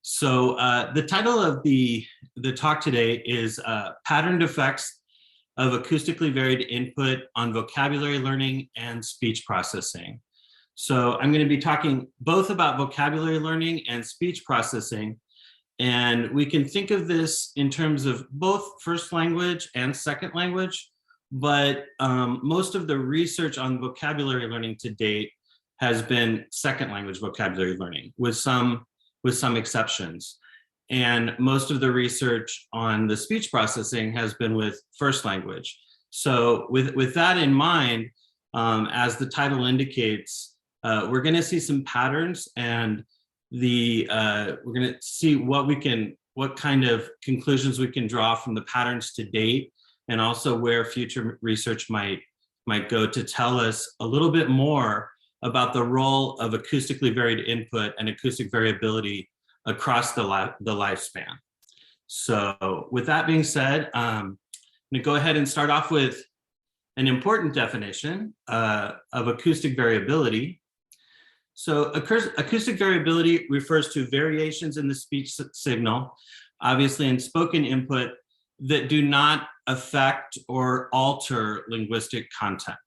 So the title of the talk today is Patterned Effects of Acoustically Varied Input on Vocabulary Learning and Speech Processing. So I'm going to be talking both about vocabulary learning and speech processing. And we can think of this in terms of both first language and second language, but most of the research on vocabulary learning to date has been second language vocabulary learning with some exceptions. And most of the research on the speech processing has been with first language. So with that in mind, as the title indicates, we're going to see some patterns, and we're going to see what kind of conclusions we can draw from the patterns to date, and also where future research might go to tell us a little bit more about the role of acoustically varied input and acoustic variability across the lifespan. So with that being said, I'm going to go ahead and start off with an important definition of acoustic variability. So acoustic variability refers to variations in the speech signal, obviously in spoken input, that do not affect or alter linguistic content.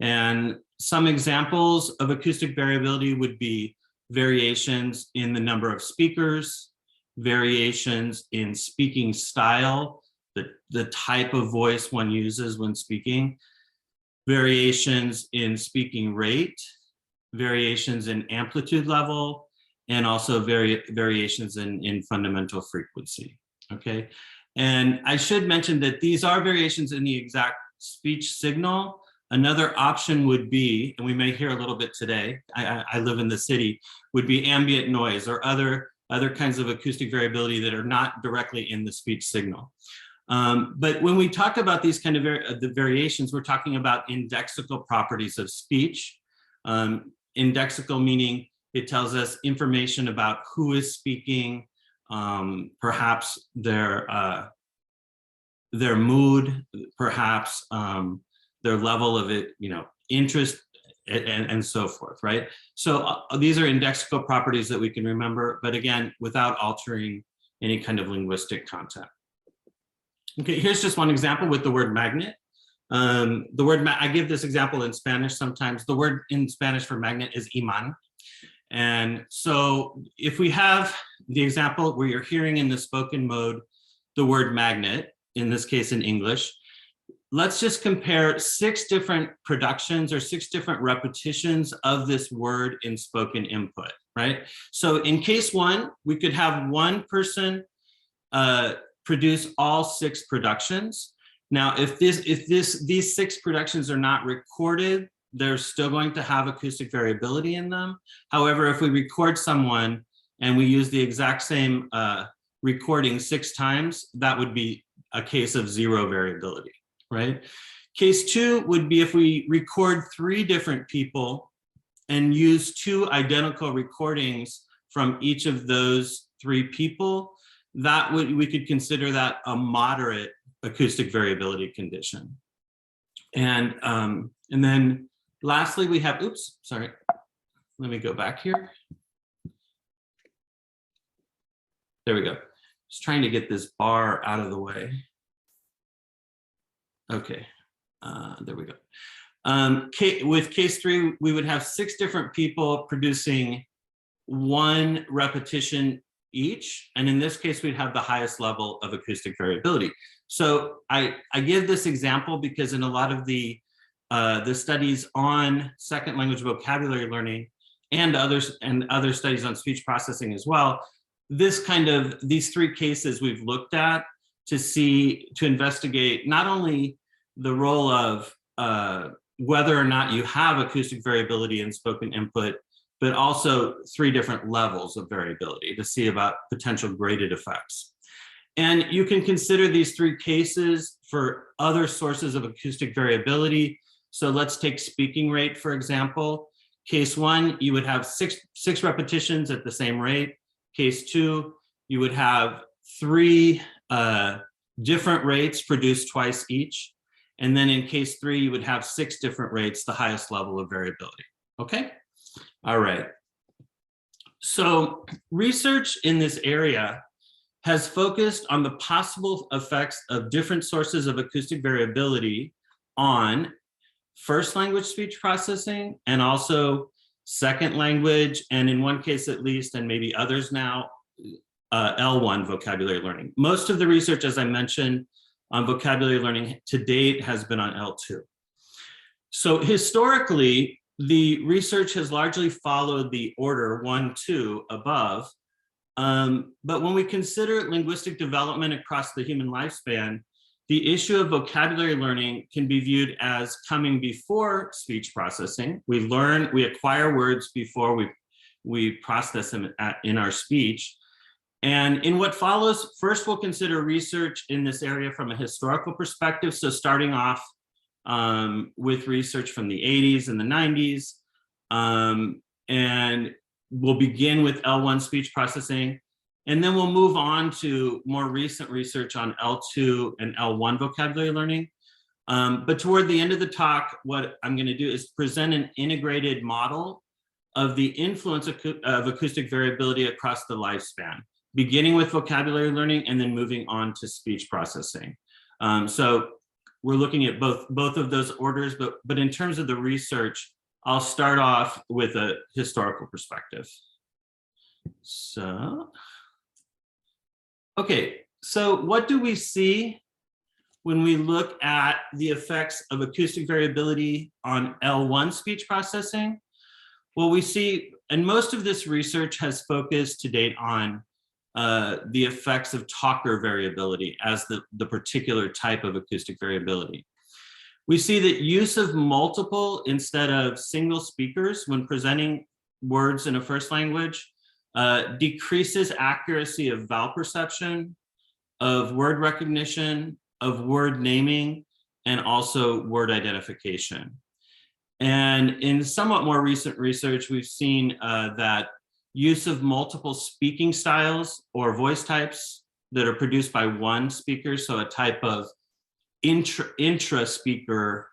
And some examples of acoustic variability would be variations in the number of speakers, variations in speaking style, the type of voice one uses when speaking, variations in speaking rate, variations in amplitude level, and also variations in fundamental frequency, okay? And I should mention that these are variations in the exact speech signal. Another option would be, and we may hear a little bit today, I live in the city, would be ambient noise or other kinds of acoustic variability that are not directly in the speech signal. But when we talk about these kind of the variations, we're talking about indexical properties of speech. Indexical meaning it tells us information about who is speaking, perhaps their mood, perhaps their level of interest, and so forth, right? So these are indexical properties that we can remember, but again, without altering any kind of linguistic content. Okay, here's just one example with the word magnet. I give this example in Spanish sometimes. The word in Spanish for magnet is imán. And so if we have the example where you're hearing in the spoken mode the word magnet, in this case in English, let's just compare 6 different productions or 6 different repetitions of this word in spoken input, right? So in case 1, we could have one person produce all 6 productions. Now, if these 6 productions are not recorded, they're still going to have acoustic variability in them. However, if we record someone and we use the exact same recording 6 times, that would be a case of 0 variability, right? Case 2 would be if we record 3 different people and use 2 identical recordings from each of those 3 people, we could consider that a moderate acoustic variability condition. And then lastly, we have, oops, sorry, let me go back here. There we go. Just trying to get this bar out of the way. Okay, there we go. With case 3, we would have 6 different people producing 1 repetition each. And in this case, we'd have the highest level of acoustic variability. So I give this example because in a lot of the studies on second language vocabulary learning and other studies on speech processing as well, these 3 cases we've looked at to investigate not only the role of whether or not you have acoustic variability in spoken input, but also 3 different levels of variability to see about potential graded effects. And you can consider these 3 cases for other sources of acoustic variability. So let's take speaking rate, for example. Case 1, you would have 6 repetitions at the same rate. Case 2, you would have 3 different rates produced twice each. And then in case 3, you would have 6 different rates, the highest level of variability. Okay? All right. So research in this area has focused on the possible effects of different sources of acoustic variability on first language speech processing and also second language, and in one case at least, and maybe others now, L1 vocabulary learning. Most of the research, as I mentioned, on vocabulary learning to date has been on L2. So historically, the research has largely followed the order 1, 2 above. But when we consider linguistic development across the human lifespan, the issue of vocabulary learning can be viewed as coming before speech processing. We acquire words before we process them in our speech. And in what follows, first we'll consider research in this area from a historical perspective. So starting off with research from the 80s and the 90s. And we'll begin with L1 speech processing. And then we'll move on to more recent research on L2 and L1 vocabulary learning. But toward the end of the talk, what I'm going to do is present an integrated model of the influence of acoustic variability across the lifespan, beginning with vocabulary learning and then moving on to speech processing. So we're looking at both of those orders, but in terms of the research, I'll start off with a historical perspective. So, okay, so what do we see when we look at the effects of acoustic variability on L1 speech processing? Well, we see, and most of this research has focused to date on the effects of talker variability as the particular type of acoustic variability. We see that use of multiple instead of single speakers when presenting words in a first language decreases accuracy of vowel perception, of word recognition, of word naming, and also word identification. And in somewhat more recent research, we've seen that use of multiple speaking styles or voice types that are produced by one speaker, so a type of intra-speaker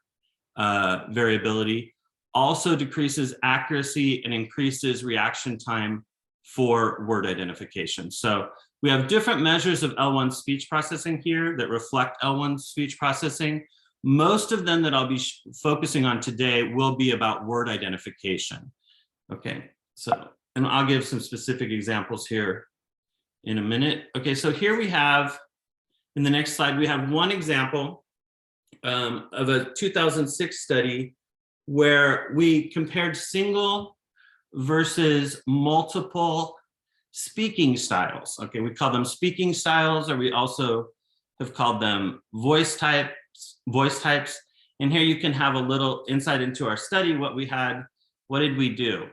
variability, also decreases accuracy and increases reaction time for word identification. So we have different measures of L1 speech processing here that reflect L1 speech processing. Most of them that I'll be focusing on today will be about word identification. Okay, so, and I'll give some specific examples here in a minute. Okay, so here we have, in the next slide, we have one example of a 2006 study where we compared single versus multiple speaking styles. Okay, we call them speaking styles, or we also have called them voice types. And here you can have a little insight into our study. What did we do?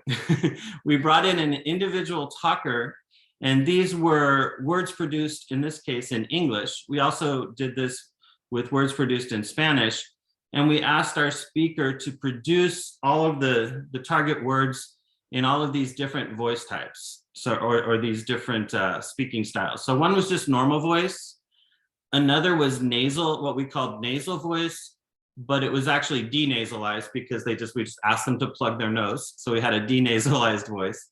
We brought in an individual talker, and these were words produced, in this case, in English. We also did this with words produced in Spanish, and we asked our speaker to produce all of the target words in all of these different voice types, so or these different speaking styles. So one was just normal voice, another was nasal, what we called nasal voice, but it was actually denasalized because we just asked them to plug their nose, so we had a denasalized voice.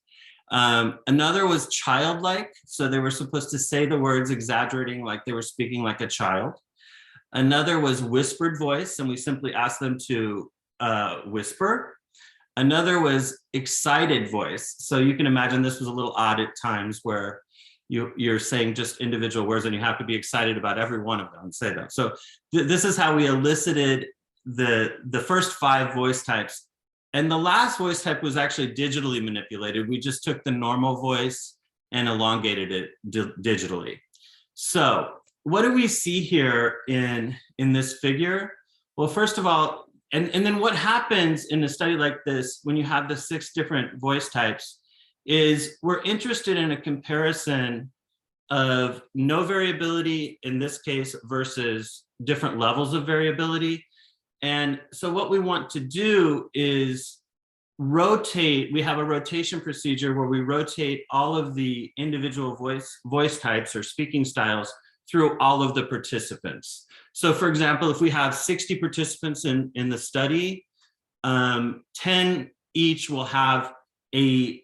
Another was childlike, so they were supposed to say the words exaggerating like they were speaking like a child. Another was whispered voice, and we simply asked them to whisper. Another was excited voice. So you can imagine this was a little odd at times where you're saying just individual words and you have to be excited about every one of them and say them. So this is how we elicited the first 5 voice types. And the last voice type was actually digitally manipulated. We just took the normal voice and elongated it digitally. So what do we see here in this figure? Well, first of all, and then what happens in a study like this when you have the 6 different voice types is we're interested in a comparison of no variability in this case versus different levels of variability. And so what we want to do is rotate. We have a rotation procedure where we rotate all of the individual voice types or speaking styles through all of the participants. So for example, if we have 60 participants in the study, 10 each will have a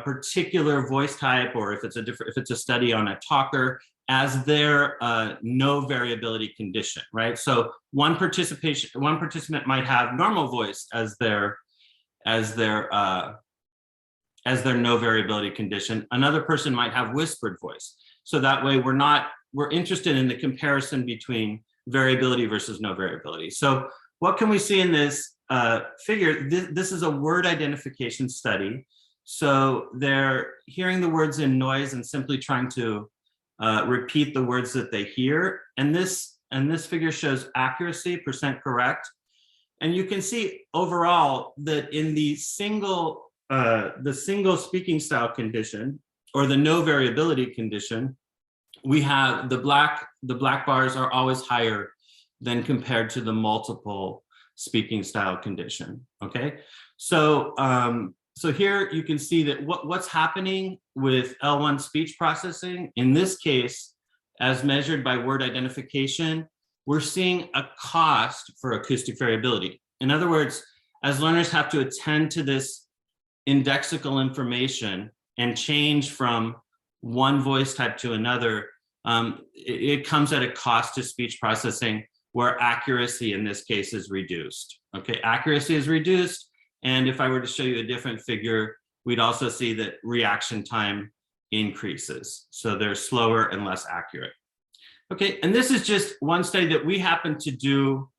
particular voice type, or if it's a study on a talker, as their no variability condition, right? So one participant might have normal voice as their no variability condition. Another person might have whispered voice. So that way we're interested in the comparison between variability versus no variability. So what can we see in this figure? This is a word identification study. So they're hearing the words in noise and simply trying to repeat the words that they hear. And this figure shows accuracy, percent correct. And you can see overall that in the single speaking style condition, or the no variability condition, we have the black bars are always higher than compared to the multiple speaking style condition. Okay, so so here you can see that what's happening with L1 speech processing in this case, as measured by word identification, we're seeing a cost for acoustic variability. In other words, as learners have to attend to this indexical information and change from one voice type to another, it comes at a cost to speech processing, where accuracy in this case is reduced. Okay, accuracy is reduced. And if I were to show you a different figure, we'd also see that reaction time increases. So they're slower and less accurate. Okay, and this is just one study that we happen to do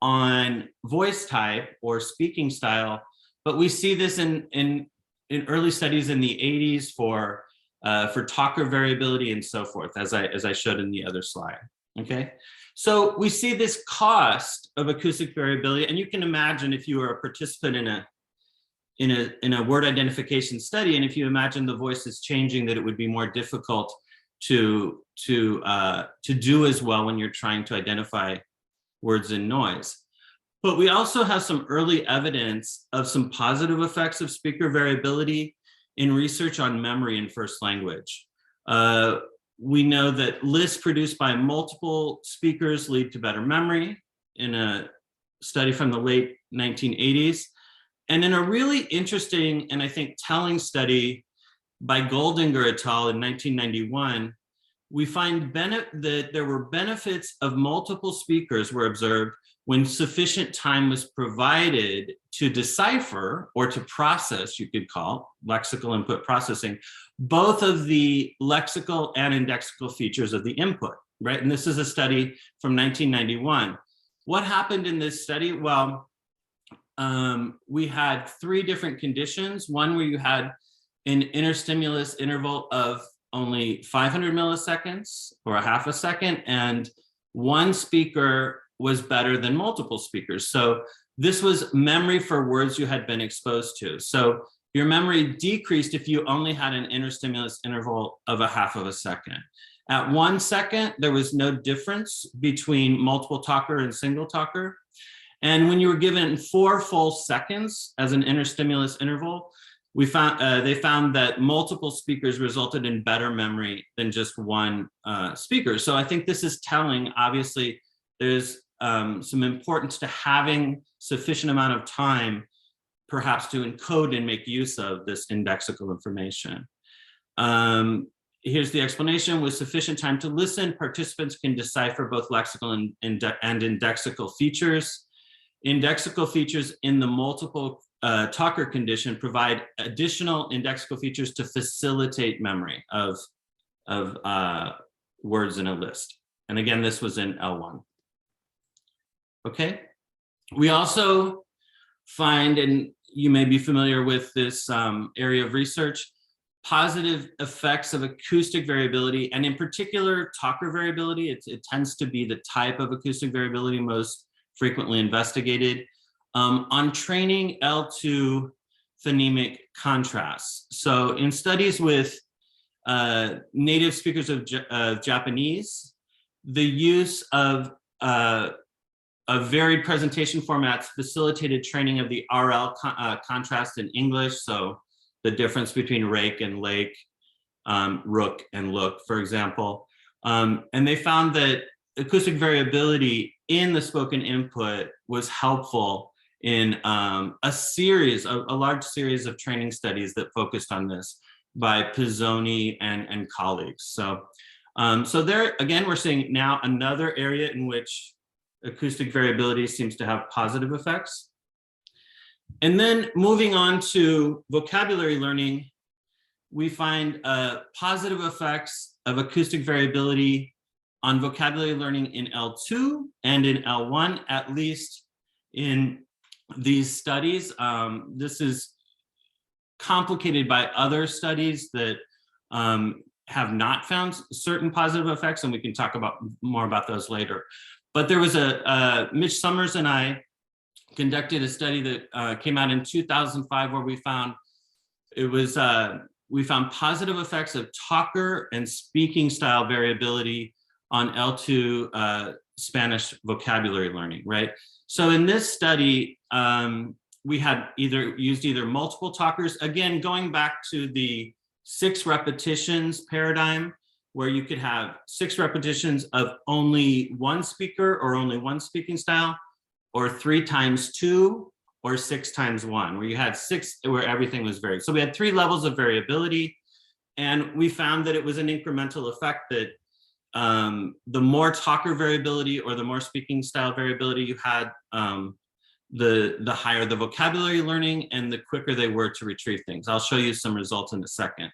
on voice type or speaking style, but we see this in early studies in the 80s for talker variability and so forth, as I showed in the other slide. Okay, so we see this cost of acoustic variability, and you can imagine if you were a participant in a word identification study, and if you imagine the voice is changing, that it would be more difficult to do as well when you're trying to identify words in noise. But we also have some early evidence of some positive effects of speaker variability in research on memory in first language. We know that lists produced by multiple speakers lead to better memory in a study from the late 1980s. And in a really interesting and I think telling study by Goldinger et al. In 1991, we find that there were benefits of multiple speakers were observed when sufficient time was provided to decipher or to process, you could call lexical input processing, both of the lexical and indexical features of the input, right? And this is a study from 1991. What happened in this study? Well, we had three different conditions. One where you had an interstimulus interval of only 500 milliseconds or a half a second, and one speaker was better than multiple speakers. So this was memory for words you had been exposed to. So your memory decreased if you only had an interstimulus interval of a half of a second. At 1 second, there was no difference between multiple talker and single talker. And when you were given 4 full seconds as an interstimulus interval, they found that multiple speakers resulted in better memory than just one speaker. So I think this is telling. Obviously, there's some importance to having sufficient amount of time, perhaps to encode and make use of this indexical information. Here's the explanation. With sufficient time to listen, participants can decipher both lexical and indexical features. Indexical features in the multiple talker condition provide additional indexical features to facilitate memory of words in a list. And again, this was in L1. Okay, we also find, and you may be familiar with this area of research, positive effects of acoustic variability, and in particular, talker variability. It tends to be the type of acoustic variability most frequently investigated on training L2 phonemic contrasts. So in studies with native speakers of Japanese, the use of varied presentation formats facilitated training of the RL contrast in English. So the difference between rake and lake, rook and look, for example. And they found that acoustic variability in the spoken input was helpful in a large series of training studies that focused on this by Pizzoni and colleagues. So, so there, again, we're seeing now another area in which acoustic variability seems to have positive effects. And then moving on to vocabulary learning, we find positive effects of acoustic variability on vocabulary learning in L2 and in L1, at least in these studies. This is complicated by other studies that have not found certain positive effects, and we can talk about more about those later. But there was Mitch Sommers and I conducted a study that came out in 2005 where we found positive effects of talker and speaking style variability on L2 Spanish vocabulary learning, right? So in this study, we had used either multiple talkers, again, going back to the 6 repetitions paradigm, where you could have 6 repetitions of only one speaker or only one speaking style, or 3 times 2, or 6 times 1, where you had 6, where everything was varied. So we had 3 levels of variability, and we found that it was an incremental effect that the more talker variability or the more speaking style variability you had, the higher the vocabulary learning and the quicker they were to retrieve things. I'll show you some results in a second.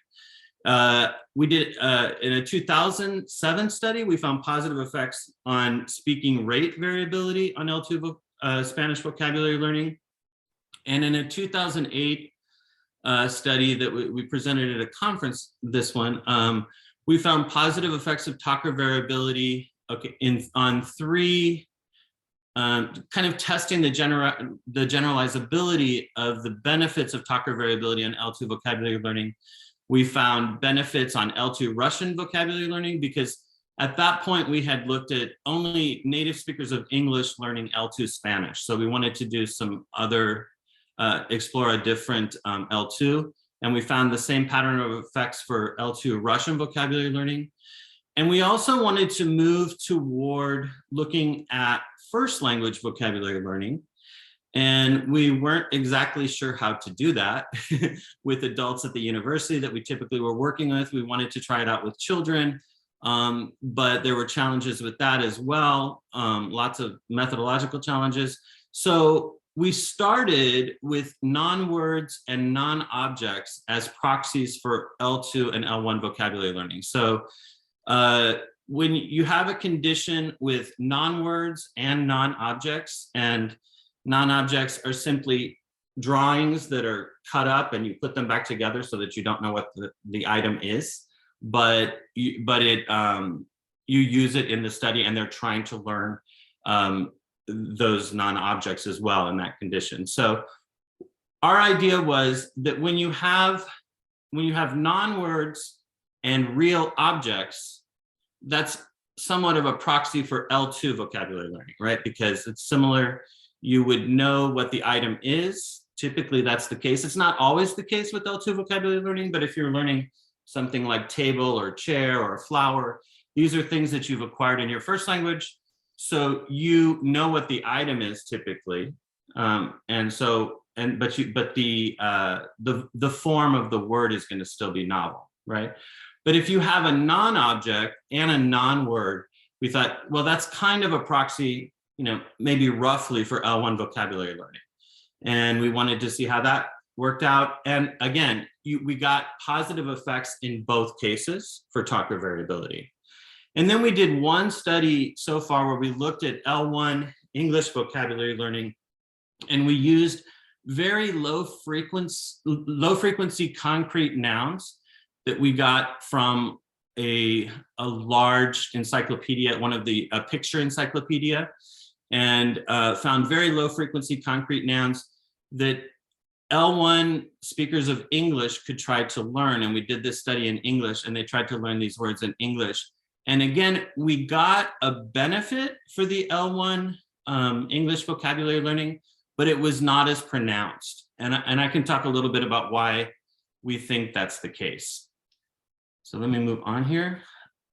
We did, in a 2007 study, we found positive effects on speaking rate variability on L2 Spanish vocabulary learning. And in a 2008 study that we presented at a conference, this one, we found positive effects of talker variability on 3, kind of testing the generalizability of the benefits of talker variability on L2 vocabulary learning. We found benefits on L2 Russian vocabulary learning, because at that point we had looked at only native speakers of English learning L2 Spanish. So we wanted to do some other, explore a different L2. And we found the same pattern of effects for L2 Russian vocabulary learning. And we also wanted to move toward looking at first language vocabulary learning. And we weren't exactly sure how to do that with adults at the university that we typically were working with. We wanted to try it out with children, but there were challenges with that as well, lots of methodological challenges. So we started with non-words and non-objects as proxies for L2 and L1 vocabulary learning. So when you have a condition with non-words and non-objects, and non-objects are simply drawings that are cut up and you put them back together so that you don't know what the item is, but you use it in the study, and they're trying to learn those non-objects as well in that condition. So our idea was that when you have non-words and real objects, that's somewhat of a proxy for L2 vocabulary learning, right? Because it's similar. You would know what the item is. Typically that's the case. It's not always the case with L2 vocabulary learning, but if you're learning something like table or chair or flower, these are things that you've acquired in your first language. So you know what the item is typically, but the form of the word is going to still be novel, right? But if you have a non-object and a non-word, we thought, well, that's kind of a proxy, maybe roughly for L1 vocabulary learning, and we wanted to see how that worked out. And again, we got positive effects in both cases for talker variability. And then we did one study so far where we looked at L1 English vocabulary learning, and we used very low frequency concrete nouns that we got from a large encyclopedia, a picture encyclopedia, and found very low frequency concrete nouns that L1 speakers of English could try to learn. And we did this study in English, and they tried to learn these words in English. And again, we got a benefit for the L1 English vocabulary learning, but it was not as pronounced. And I can talk a little bit about why we think that's the case. So let me move on here.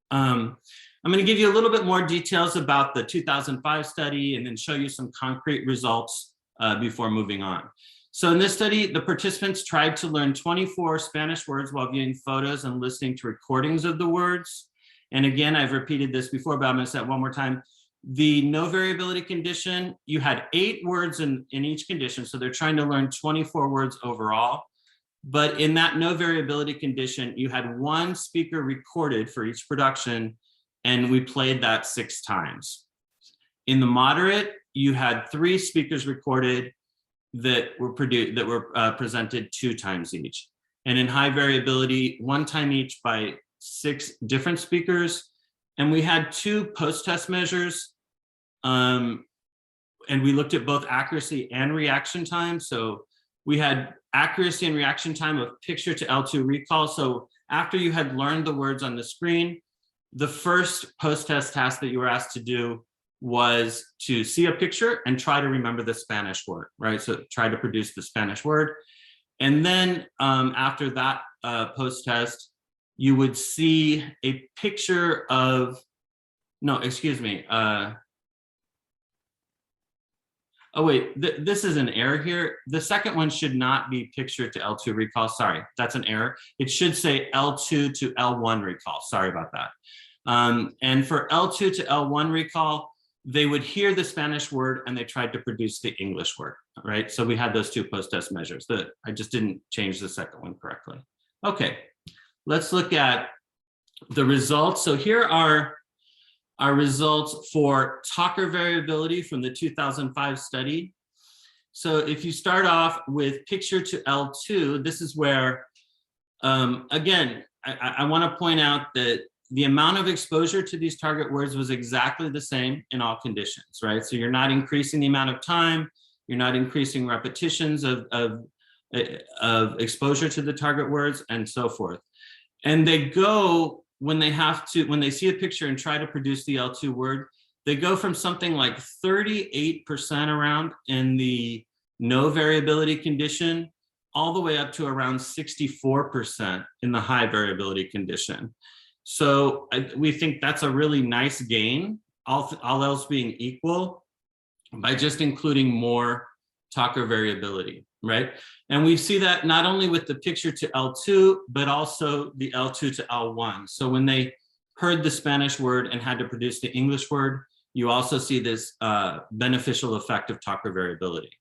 I'm going to give you a little bit more details about the 2005 study and then show you some concrete results before moving on. So in this study, the participants tried to learn 24 Spanish words while viewing photos and listening to recordings of the words. And again, I've repeated this before, but I'm going to say it one more time. The no variability condition, you had 8 words in each condition. So they're trying to learn 24 words overall. But in that no variability condition, you had 1 speaker recorded for each production, and we played that 6 times. In the moderate, you had 3 speakers recorded that were presented 2 times each. And in high variability, 1 time each by 6 different speakers. And we had 2 post-test measures. And we looked at both accuracy and reaction time. So we had accuracy and reaction time of picture to L2 recall. So after you had learned the words on the screen, the first post-test task that you were asked to do was to see a picture and try to remember the Spanish word, right? So try to produce the Spanish word. And then after that post-test, you would see a picture of, no, excuse me. Oh wait, this is an error here. The second one should not be picture to L2 recall. Sorry, that's an error. It should say L2 to L1 recall. Sorry about that. And for L2 to L1 recall, they would hear the Spanish word and they tried to produce the English word, right? So we had those 2 post-test measures. I just didn't change the second one correctly. Okay, let's look at the results. So here are our results for talker variability from the 2005 study. So if you start off with picture to L2, this is where, again, I want to point out that the amount of exposure to these target words was exactly the same in all conditions, right? So you're not increasing the amount of time, you're not increasing repetitions of exposure to the target words and so forth. And they go, when they see a picture and try to produce the L2 word, they go from something like 38% around in the no variability condition, all the way up to around 64% in the high variability condition. So we think that's a really nice gain, all else being equal, by just including more talker variability, right? And we see that not only with the picture to L2, but also the L2 to L1. So when they heard the Spanish word and had to produce the English word, you also see this beneficial effect of talker variability.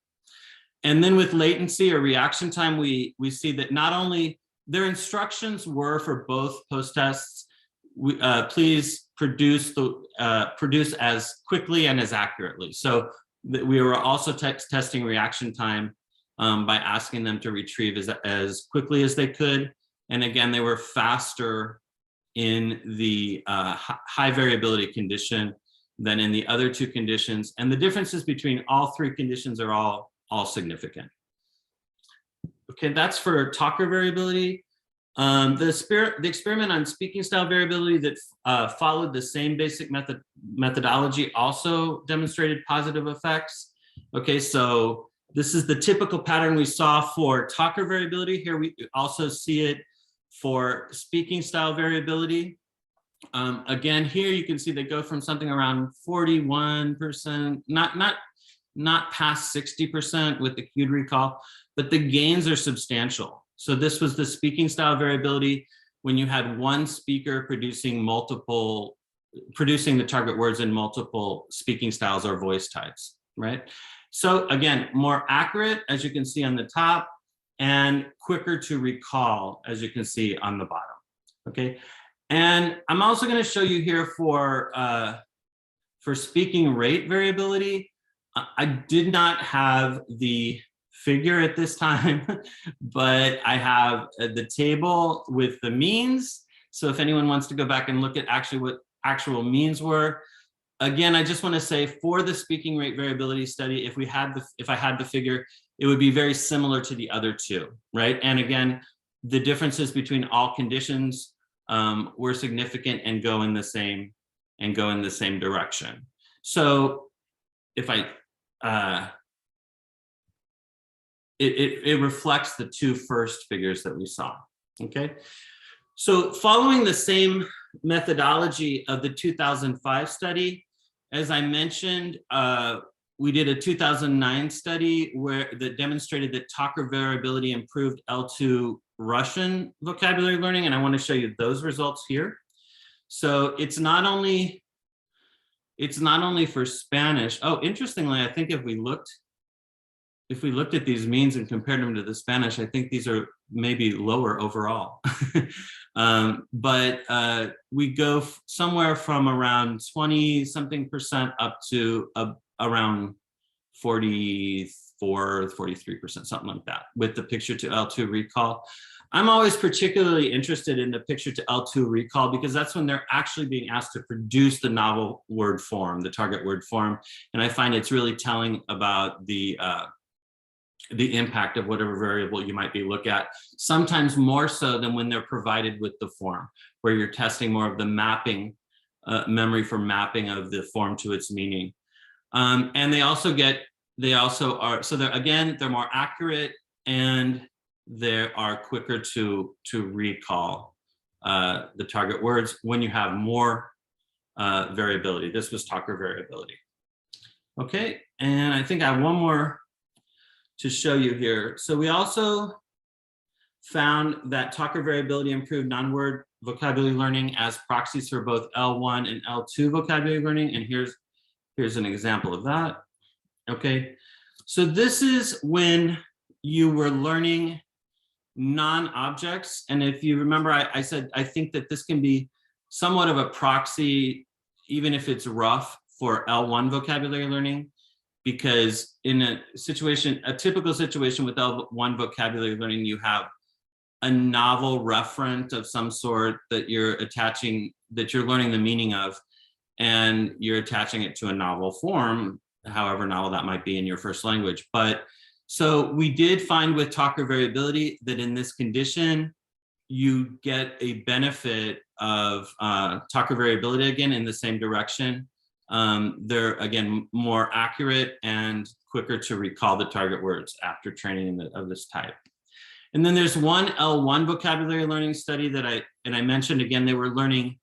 And then with latency or reaction time, we see that not only their instructions were for both post-tests, please produce as quickly and as accurately. So we were also testing reaction time by asking them to retrieve as quickly as they could. And again, they were faster in the high variability condition than in the other 2 conditions. And the differences between all 3 conditions are all significant. Okay, that's for talker variability. The experiment on speaking style variability that followed the same basic methodology also demonstrated positive effects. Okay, so this is the typical pattern we saw for talker variability. Here we also see it for speaking style variability. Again, here you can see they go from something around 41%, not past 60% with the cued recall, but the gains are substantial. So this was the speaking style variability when you had 1 speaker producing the target words in multiple speaking styles or voice types, right? So again, more accurate, as you can see on the top, and quicker to recall, as you can see on the bottom, okay? And I'm also gonna show you here for speaking rate variability. I did not have the figure at this time, but I have the table with the means. So if anyone wants to go back and look at actually what actual means were, again, I just want to say for the speaking rate variability study, if I had the figure, it would be very similar to the other 2, right? And again, the differences between all conditions were significant and go in the same direction. So if it reflects the 2 first figures that we saw, okay? So following the same methodology of the 2005 study, as I mentioned, we did a 2009 study that demonstrated that talker variability improved L2 Russian vocabulary learning, and I want to show you those results here. So it's not only for Spanish. Oh, interestingly, I think if we looked at these means and compared them to the Spanish, I think these are maybe lower overall. But we go somewhere from around 20-something% up to around 44, 43%, something like that, with the picture to L2 recall. I'm always particularly interested in the picture to L2 recall because that's when they're actually being asked to produce the novel word form, the target word form. And I find it's really telling about the impact of whatever variable you might be looking at, sometimes more so than when they're provided with the form, where you're testing more of the mapping, memory for mapping of the form to its meaning. And they also are, so they're more accurate and they are quicker to recall the target words when you have more variability. This was talker variability. Okay, and I think I have one more to show you here. So we also found that talker variability improved non-word vocabulary learning as proxies for both L1 and L2 vocabulary learning. And here's an example of that. Okay, so this is when you were learning non-objects. And if you remember, I said, I think that this can be somewhat of a proxy, even if it's rough, for L1 vocabulary learning, because in a typical situation with L1 vocabulary learning, you have a novel referent of some sort that you're learning the meaning of, and you're attaching it to a novel form, however novel that might be in your first language. But so we did find with talker variability that in this condition, you get a benefit of talker variability again in the same direction. They're again more accurate and quicker to recall the target words after training of this type. And then there's one L1 vocabulary learning study that I mentioned again. They were learning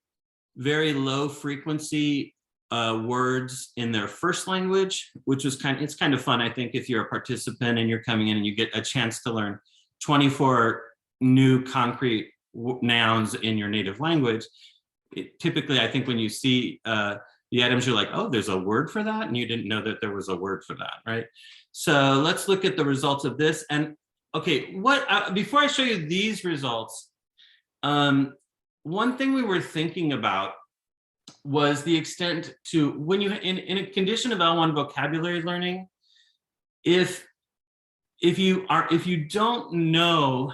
very low frequency words in their first language, which was it's kind of fun, I think, if you're a participant and you're coming in and you get a chance to learn 24 new concrete nouns in your native language. Typically, I think when you see the items, you're like, oh, there's a word for that, and you didn't know that there was a word for that, right? So let's look at the results of this. And okay, before I show you these results, one thing we were thinking about was the extent to when you in a condition of L1 vocabulary learning, if you don't know,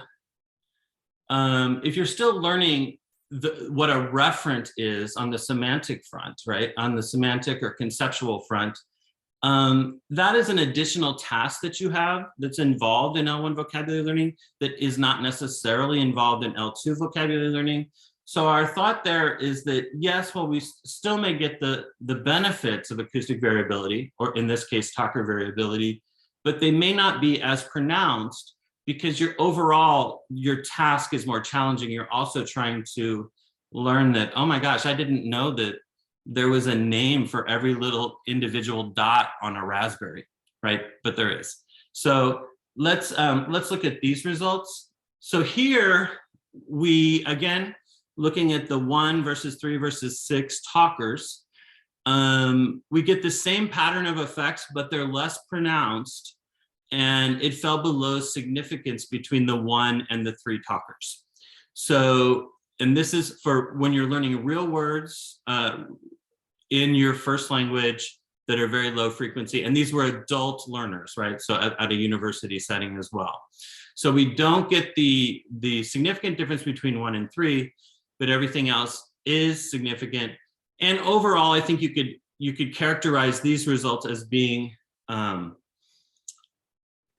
if you're still learning what a referent is on the semantic front, right? On the semantic or conceptual front, that is an additional task that you have that's involved in L1 vocabulary learning that is not necessarily involved in L2 vocabulary learning. So our thought there is that, yes, well, we still may get the benefits of acoustic variability, or in this case, talker variability, but they may not be as pronounced because your task is more challenging. You're also trying to learn that, oh my gosh, I didn't know that there was a name for every little individual dot on a raspberry, right? But there is. So let's look at these results. So here we, again, looking at the 1 versus 3 versus 6 talkers, we get the same pattern of effects, but they're less pronounced, and it fell below significance between the 1 and the 3 talkers. So, and this is for when you're learning real words in your first language that are very low frequency, and these were adult learners, right? So at a university setting as well. So we don't get the significant difference between 1 and 3, but everything else is significant. And overall, I think you could characterize these results as being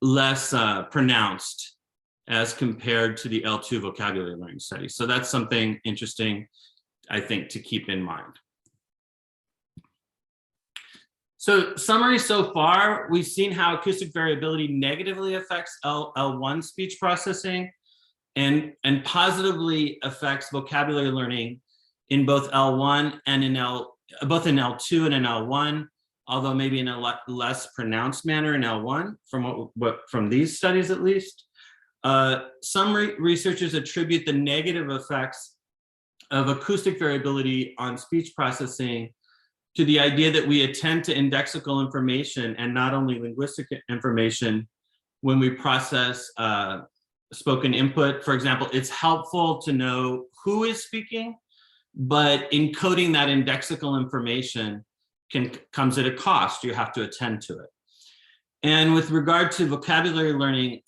less pronounced as compared to the L2 vocabulary learning study. So that's something interesting, I think, to keep in mind. So summary so far, we've seen how acoustic variability negatively affects L1 speech processing and positively affects vocabulary learning in both L1 and both in L2 and in L1. although maybe in a lot less pronounced manner in L1, from these studies at least. Some researchers attribute the negative effects of acoustic variability on speech processing to the idea that we attend to indexical information and not only linguistic information when we process spoken input. For example, it's helpful to know who is speaking, but encoding that indexical information comes at a cost. You have to attend to it. And with regard to vocabulary learning,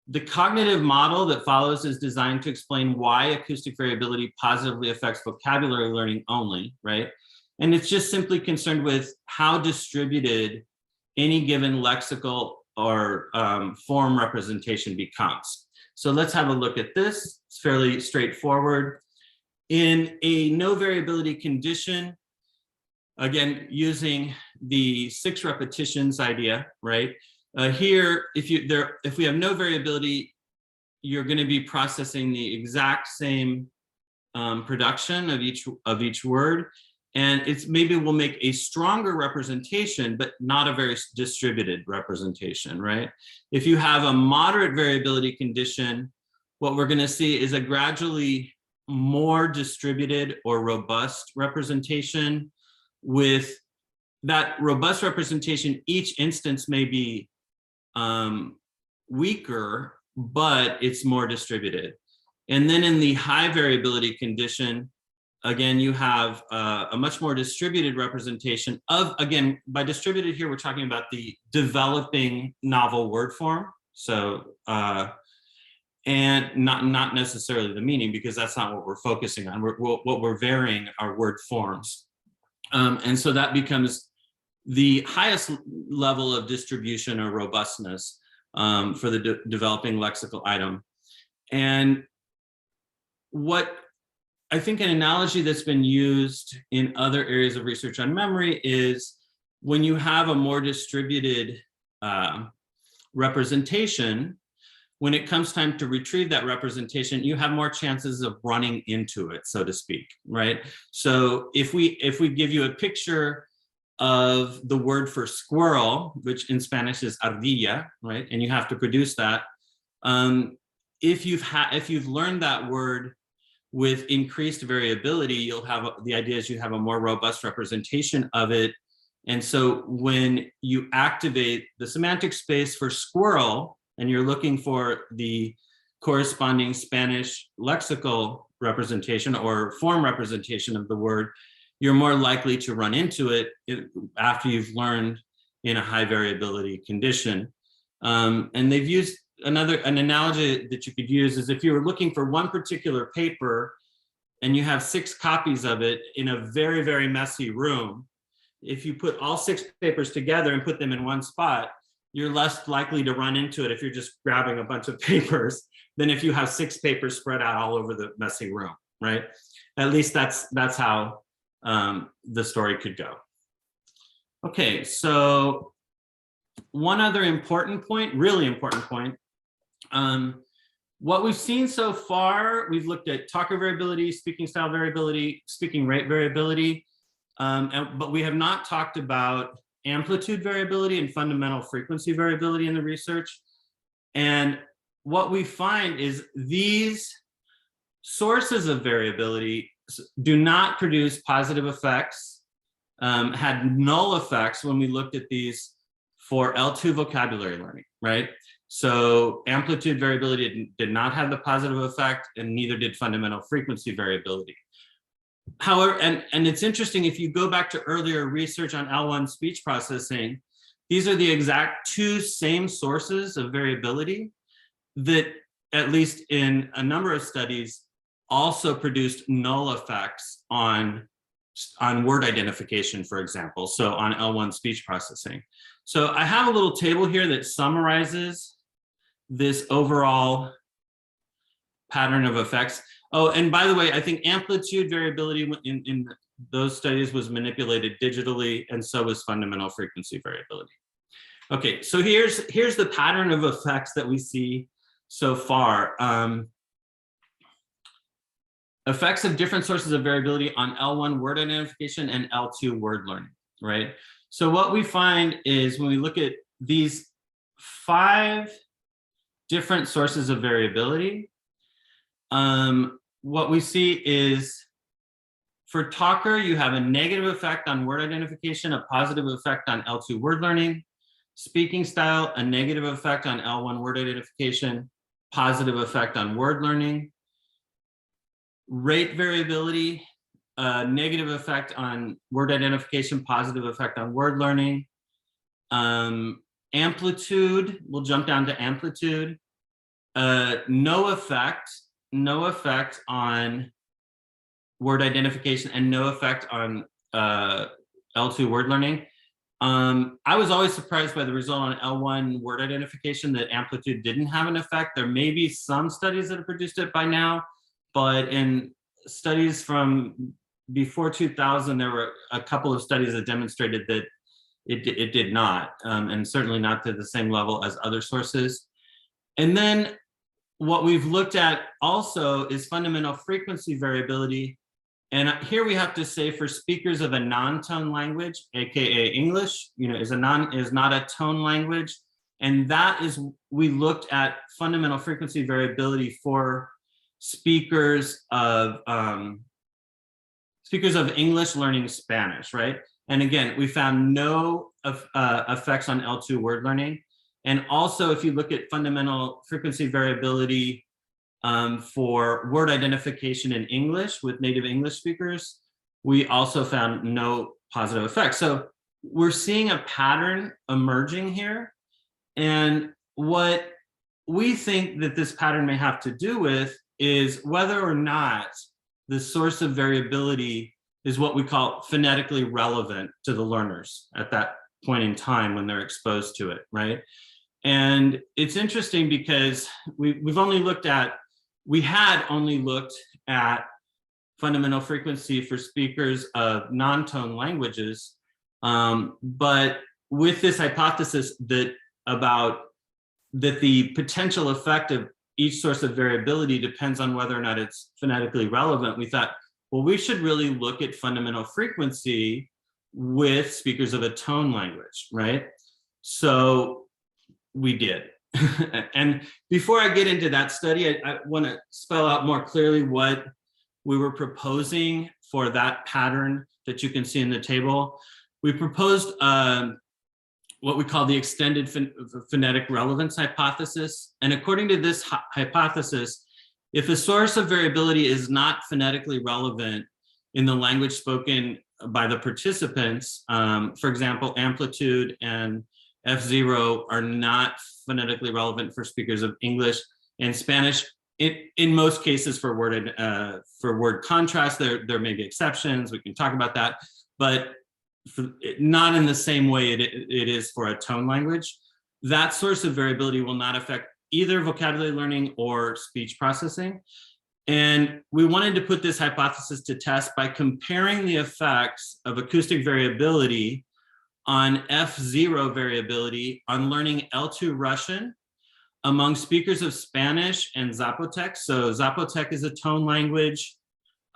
the cognitive model that follows is designed to explain why acoustic variability positively affects vocabulary learning only, right? And it's just simply concerned with how distributed any given lexical or form representation becomes. So let's have a look at this. It's fairly straightforward. In a no variability condition, again, using the 6 repetitions idea, right? Here, if we have no variability, you're going to be processing the exact same production of each word, and maybe we'll make a stronger representation, but not a very distributed representation, right? If you have a moderate variability condition, what we're going to see is a gradually more distributed or robust representation. With that robust representation, each instance may be weaker, but it's more distributed. And then in the high variability condition, again, you have a much more distributed representation of, again, by distributed here, we're talking about the developing novel word form. So, and not necessarily the meaning, because that's not what we're focusing on. What we're varying are word forms. And so that becomes the highest level of distribution or robustness for the developing lexical item. And what I think an analogy that's been used in other areas of research on memory is when you have a more distributed representation, when it comes time to retrieve that representation, you have more chances of running into it, so to speak, right? So if we give you a picture of the word for squirrel, which in Spanish is ardilla, right? And you have to produce that. If you've learned that word with increased variability, you'll have, the idea is you have a more robust representation of it. And so when you activate the semantic space for squirrel, and you're looking for the corresponding Spanish lexical representation or form representation of the word, you're more likely to run into it after you've learned in a high variability condition. And they've used an analogy that you could use is if you were looking for one particular paper and you have 6 copies of it in a very, very messy room, if you put all 6 papers together and put them in one spot, you're less likely to run into it if you're just grabbing a bunch of papers than if you have 6 papers spread out all over the messy room, right? At least that's how the story could go. Okay, so one other important point, really important point, what we've seen so far, we've looked at talker variability, speaking style variability, speaking rate variability, but we have not talked about amplitude variability and fundamental frequency variability in the research. And what we find is these sources of variability do not produce positive effects, had null effects when we looked at these for L2 vocabulary learning, right? So amplitude variability did not have the positive effect, and neither did fundamental frequency variability. However, and it's interesting, if you go back to earlier research on L1 speech processing, these are the exact 2 same sources of variability that, at least in a number of studies, also produced null effects on word identification, for example, so on L1 speech processing. So I have a little table here that summarizes this overall pattern of effects. Oh, and by the way, I think amplitude variability in those studies was manipulated digitally, and so was fundamental frequency variability. Okay, so here's the pattern of effects that we see so far. Effects of different sources of variability on L1 word identification and L2 word learning, right? So what we find is when we look at these 5 different sources of variability, what we see is for talker, you have a negative effect on word identification, a positive effect on L2 word learning. Speaking style, a negative effect on L1 word identification, positive effect on word learning. Rate variability, a negative effect on word identification, positive effect on word learning. Amplitude, we'll jump down to amplitude. No effect on word identification and no effect on L2 word learning. I was always surprised by the result on L1 word identification that amplitude didn't have an effect. There may be some studies that have produced it by now, but in studies from before 2000, there were a couple of studies that demonstrated that it did not, and certainly not to the same level as other sources. And then what we've looked at also is fundamental frequency variability. And here we have to say for speakers of a non-tone language, AKA English, is not a tone language. And that is, we looked at fundamental frequency variability for speakers of English learning Spanish, right? And again, we found no effects on L2 word learning. And also, if you look at fundamental frequency variability for word identification in English with native English speakers, we also found no positive effects. So we're seeing a pattern emerging here. And what we think that this pattern may have to do with is whether or not the source of variability is what we call phonetically relevant to the learners at that point in time when they're exposed to it, right? And it's interesting because we had only looked at fundamental frequency for speakers of non-tone languages, but with this hypothesis that the potential effect of each source of variability depends on whether or not it's phonetically relevant, we thought, well, we should really look at fundamental frequency with speakers of a tone language, right? So we did. And before I get into that study, I want to spell out more clearly what we were proposing for that pattern that you can see in the table. We proposed what we call the extended phonetic relevance hypothesis. And according to this hypothesis, if a source of variability is not phonetically relevant in the language spoken by the participants, for example, amplitude and F0 are not phonetically relevant for speakers of English and Spanish. In most cases for word contrast, there may be exceptions, we can talk about that, but not in the same way it is for a tone language. That source of variability will not affect either vocabulary learning or speech processing. And we wanted to put this hypothesis to test by comparing the effects of acoustic variability on F0 variability on learning L2 Russian among speakers of Spanish and Zapotec. So Zapotec is a tone language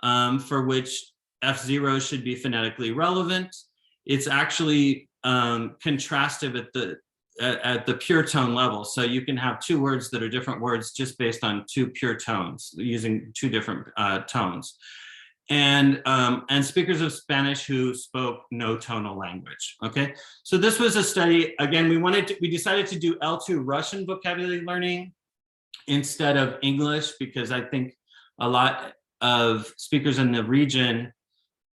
for which F0 should be phonetically relevant. It's actually contrastive at the pure tone level. So you can have 2 words that are different words just based on 2 pure tones, using 2 different tones. And speakers of Spanish who spoke no tonal language, okay? So this was a study, again, we decided to do L2 Russian vocabulary learning instead of English, because I think a lot of speakers in the region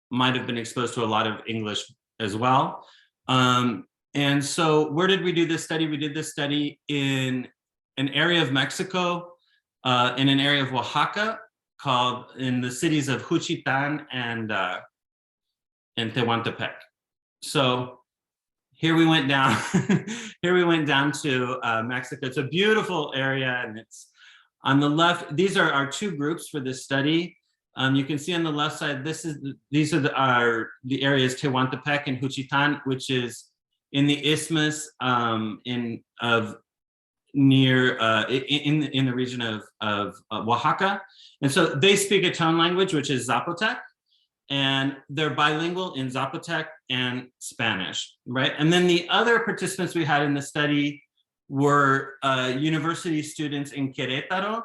might have been exposed to a lot of English as well. And so where did we do this study? We did this study in an area of Mexico, in an area of Oaxaca, called in the cities of Juchitán and Tehuantepec. So here we went down, to Mexico. It's a beautiful area, and it's on the left. These are our 2 groups for this study. You can see on the left side, these are the areas Tehuantepec and Juchitán, which is in the isthmus in the region of Oaxaca. And so they speak a tone language, which is Zapotec. and they're bilingual in Zapotec and Spanish, right? And then the other participants we had in the study were university students in Querétaro,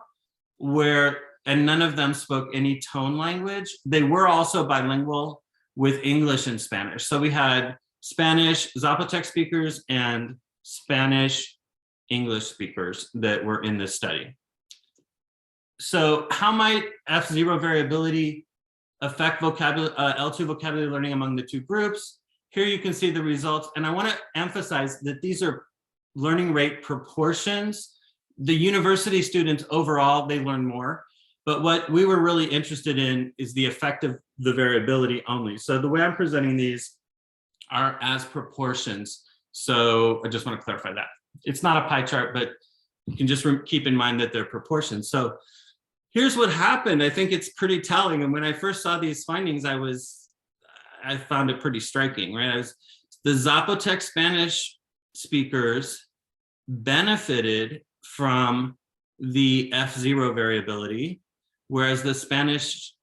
and none of them spoke any tone language. They were also bilingual with English and Spanish. So we had Spanish Zapotec speakers and Spanish English speakers that were in this study. So how might F0 variability affect L2 vocabulary learning among the two groups? Here you can see the results, and I want to emphasize that these are learning rate proportions. The university students overall, they learn more, but what we were really interested in is the effect of the variability only. So the way I'm presenting these are as proportions. So I just want to clarify that. It's not a pie chart, but you can just keep in mind that they're proportions. So here's what happened. I think it's pretty telling. And when I first saw these findings, I found it pretty striking, right? The Zapotec Spanish speakers benefited from the F0 variability, whereas the Spanish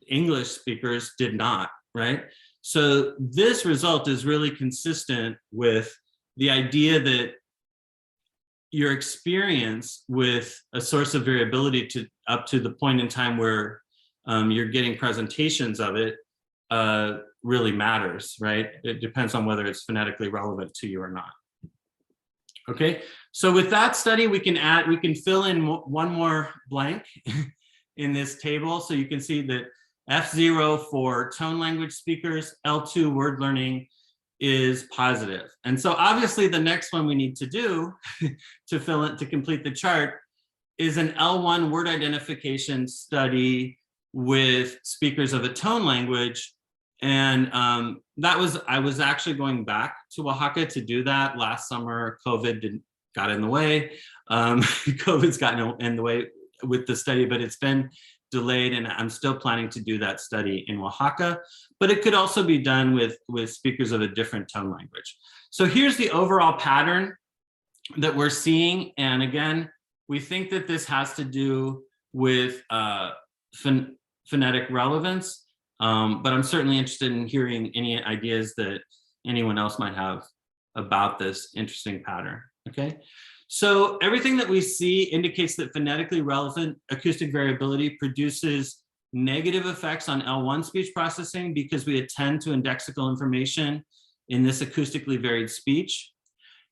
English speakers did not, right? So this result is really consistent with the idea that your experience with a source of variability up to the point in time where you're getting presentations of it really matters, right? It depends on whether it's phonetically relevant to you or not. Okay, so with that study, we can fill in one more blank in this table. So you can see that F0 for tone language speakers, L2 word learning is positive. And so obviously the next one we need to do to complete the chart is an L1 word identification study with speakers of a tone language. And I was actually going back to Oaxaca to do that last summer. COVID got in the way. COVID's gotten in the way with the study, but it's been delayed, and I'm still planning to do that study in Oaxaca, but it could also be done with speakers of a different tone language. So here's the overall pattern that we're seeing. And again, we think that this has to do with phonetic relevance, but I'm certainly interested in hearing any ideas that anyone else might have about this interesting pattern, okay? So everything that we see indicates that phonetically relevant acoustic variability produces negative effects on L1 speech processing because we attend to indexical information in this acoustically varied speech,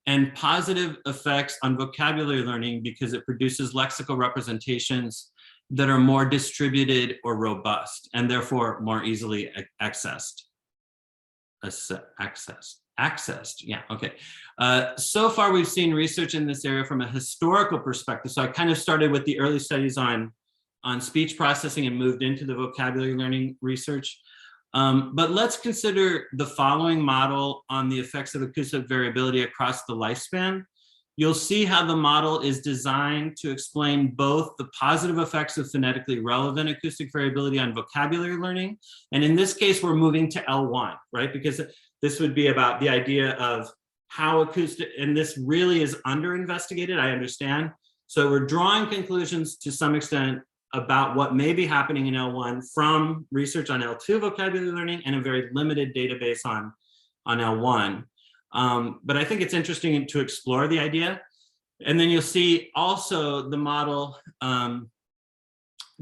and positive effects on vocabulary learning because it produces lexical representations that are more distributed or robust and therefore more easily accessed. Yeah, okay. So far, we've seen research in this area from a historical perspective. So I kind of started with the early studies on speech processing and moved into the vocabulary learning research. But let's consider the following model on the effects of acoustic variability across the lifespan. You'll see how the model is designed to explain both the positive effects of phonetically relevant acoustic variability on vocabulary learning. And in this case, we're moving to L1, right? Because this would be about the idea of how acoustic, and this really is under-investigated, I understand. So we're drawing conclusions to some extent about what may be happening in L1 from research on L2 vocabulary learning and a very limited database on L1. But I think it's interesting to explore the idea. And then you'll see also the model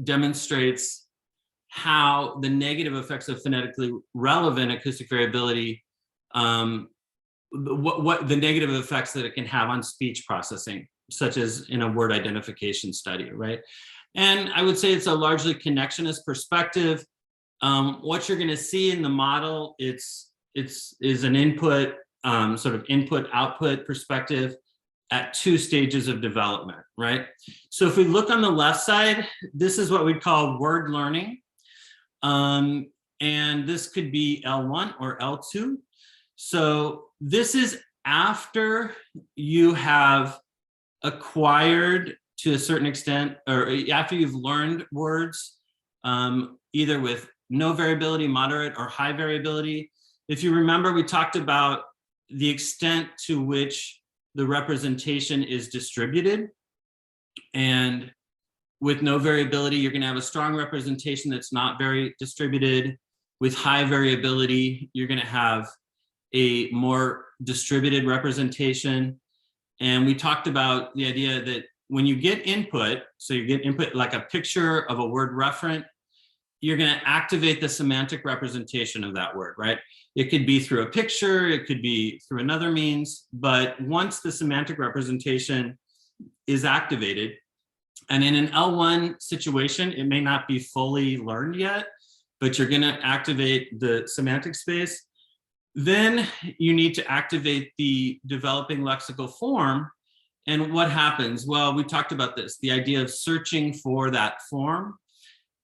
demonstrates how the negative effects of phonetically relevant acoustic variability, what the negative effects that it can have on speech processing, such as in a word identification study, right? And I would say it's a largely connectionist perspective. What you're going to see in the model, is an input, sort of input-output perspective at two stages of development, right? So if we look on the left side, this is what we'd call word learning. And this could be L1 or L2. So this is after you have acquired to a certain extent, or after you've learned words, either with no variability, moderate, or high variability. If you remember, we talked about the extent to which the representation is distributed. And with no variability, you're going to have a strong representation that's not very distributed. With high variability, you're going to have a more distributed representation. And we talked about the idea that when you get input, so you get input like a picture of a word referent, you're going to activate the semantic representation of that word, right? It could be through a picture, it could be through another means, but once the semantic representation is activated, and in an L1 situation, it may not be fully learned yet, but you're going to activate the semantic space. Then you need to activate the developing lexical form. And what happens? Well, we talked about this, the idea of searching for that form.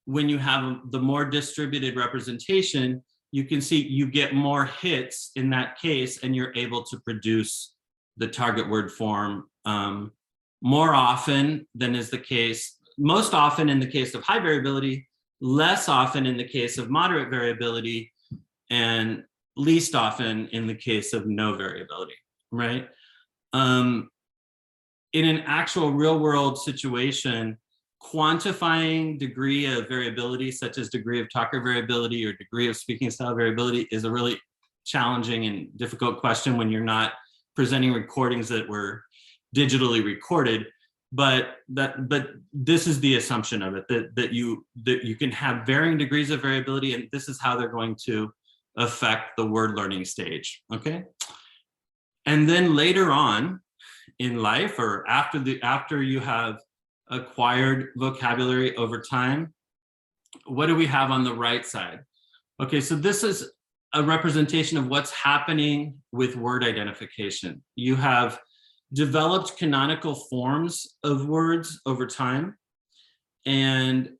When you have the more distributed representation, you can see you get more hits in that case, and you're able to produce the target word form more often than is the case, most often in the case of high variability, less often in the case of moderate variability, and least often in the case of no variability, right? In an actual real world situation, quantifying degree of variability, such as degree of talker variability or degree of speaking style variability, is a really challenging and difficult question when you're not presenting recordings that were digitally recorded. But this is the assumption of it, that you can have varying degrees of variability, and this is how they're going to affect the word learning stage, okay? And then later on in life, or after you have acquired vocabulary over time, what do we have on the right side? Okay, so this is a representation of what's happening with word identification. You have developed canonical forms of words over time. And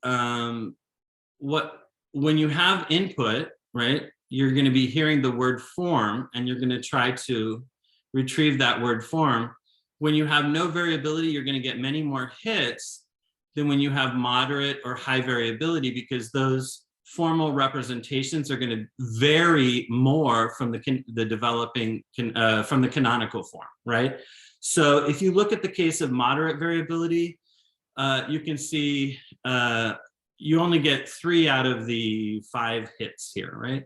when you have input, right, you're going to be hearing the word form, and you're going to try to retrieve that word form. When you have no variability, you're going to get many more hits than when you have moderate or high variability, because those formal representations are going to vary more from the developing from the canonical form, right? So if you look at the case of moderate variability, you can see you only get 3 out of the 5 hits here, right?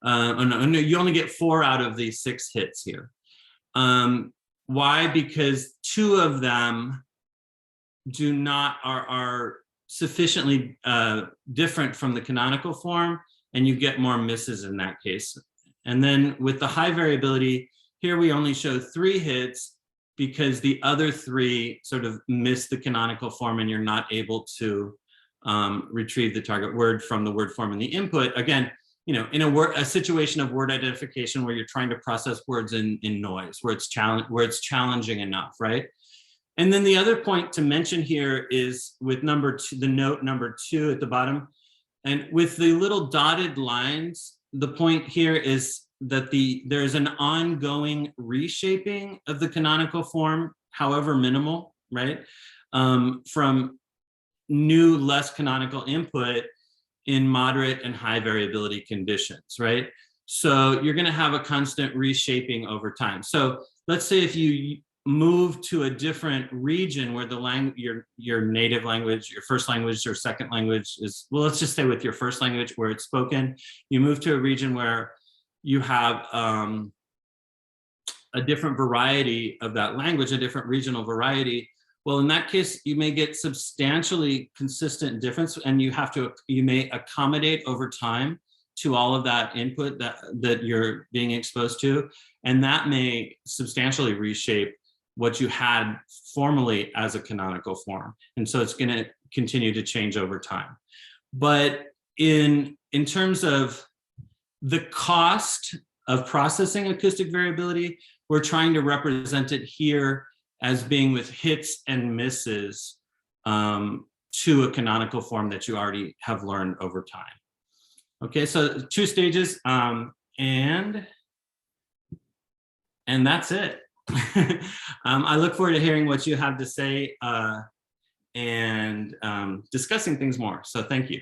No, you only get 4 out of the 6 hits here. Why? Because 2 of them are sufficiently different from the canonical form, and you get more misses in that case. And then with the high variability, here we only show 3 hits because the other 3 sort of miss the canonical form, and you're not able to retrieve the target word from the word form in the input. Again, you know, in a situation of word identification where you're trying to process words in noise, where it's challenging enough, right? And then the other point to mention here is with number 2, the note number 2 at the bottom, and with the little dotted lines, the point here is that there's an ongoing reshaping of the canonical form, however minimal, right? From new, less canonical input in moderate and high variability conditions, right? So you're going to have a constant reshaping over time. So let's say if you move to a different region where the your native language, your first language or second language is, well, let's just stay with your first language where it's spoken. You move to a region where you have a different variety of that language, a different regional variety. Well, in that case, you may get substantially consistent difference, and you may accommodate over time to all of that input that you're being exposed to, and that may substantially reshape what you had formerly as a canonical form. And so it's going to continue to change over time. But in terms of the cost of processing acoustic variability, we're trying to represent it here as being with hits and misses to a canonical form that you already have learned over time. Okay, so 2 stages, and that's it. I look forward to hearing what you have to say and discussing things more. So thank you.